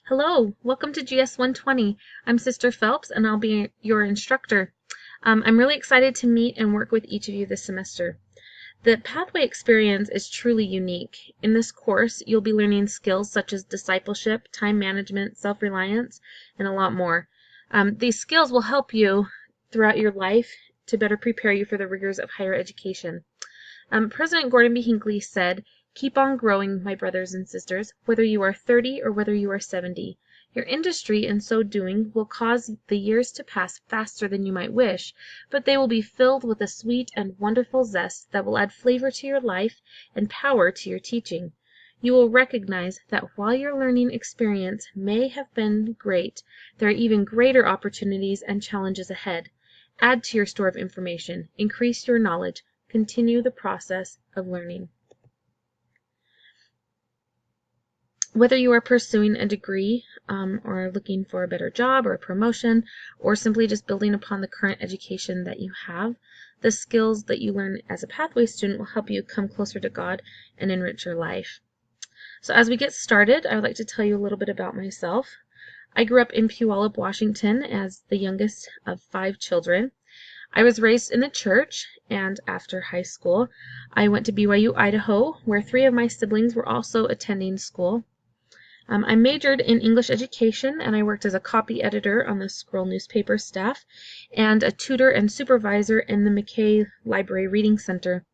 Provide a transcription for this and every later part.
Hello, welcome to GS 120. I'm Sister Phelps and I'll be your instructor. I'm really excited to meet and work with each of you this semester. The pathway experience is truly unique. In this course, you'll be learning skills such as discipleship, time management, self-reliance, and a lot more. These skills will help you throughout your life to better prepare you for the rigors of higher education. President Gordon B. Hinckley said, "Keep on growing, my brothers and sisters, whether you are 30 or whether you are 70. Your industry in so doing will cause the years to pass faster than you might wish, but they will be filled with a sweet and wonderful zest that will add flavor to your life and power to your teaching. You will recognize that while your learning experience may have been great, there are even greater opportunities and challenges ahead. Add to your store of information, increase your knowledge, continue the process of learning." Whether you are pursuing a degree or looking for a better job or a promotion, or simply just building upon the current education that you have, the skills that you learn as a pathway student will help you come closer to God and enrich your life. So as we get started, I would like to tell you a little bit about myself. I grew up in Puyallup, Washington as the youngest of 5 children. I was raised in the church, and after high school, I went to BYU, Idaho, where 3 of my siblings were also attending school. I majored in English education, and I worked as a copy editor on the Scroll newspaper staff and a tutor and supervisor in the McKay Library Reading Center.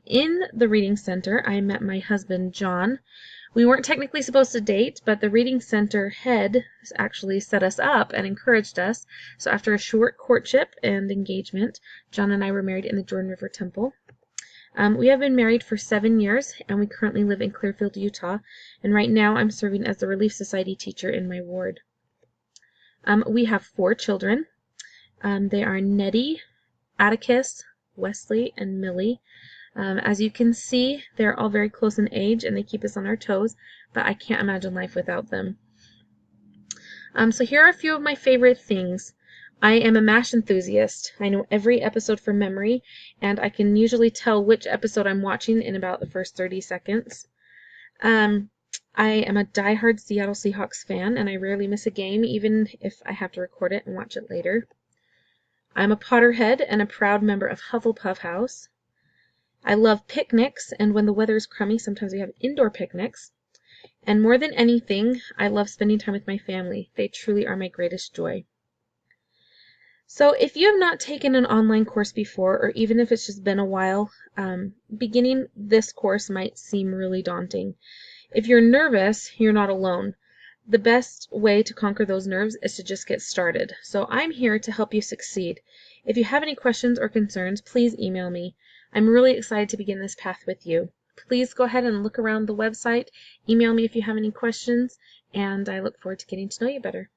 In the Reading Center, I met my husband, John. We weren't technically supposed to date, but the Reading Center head actually set us up and encouraged us. So after a short courtship and engagement, John and I were married in the Jordan River Temple. We have been married for 7 years, and we currently live in Clearfield, Utah. And right now I'm serving as the Relief Society teacher in my ward. We have 4 children. They are Nettie, Atticus, Wesley, and Millie. As you can see, they're all very close in age and they keep us on our toes, but I can't imagine life without them. So here are a few of my favorite things. I am a MASH enthusiast. I know every episode from memory, and I can usually tell which episode I'm watching in about the first 30 seconds. I am a diehard Seattle Seahawks fan, and I rarely miss a game, even if I have to record it and watch it later. I'm a Potterhead and a proud member of Hufflepuff House. I love picnics, and when the weather is crummy, sometimes we have indoor picnics. And more than anything, I love spending time with my family. They truly are my greatest joy. So if you have not taken an online course before, or even if it's just been a while, beginning this course might seem really daunting. If you're nervous, you're not alone. The best way to conquer those nerves is to just get started. So I'm here to help you succeed. If you have any questions or concerns, please email me. I'm really excited to begin this path with you. Please go ahead and look around the website, email me if you have any questions, and I look forward to getting to know you better.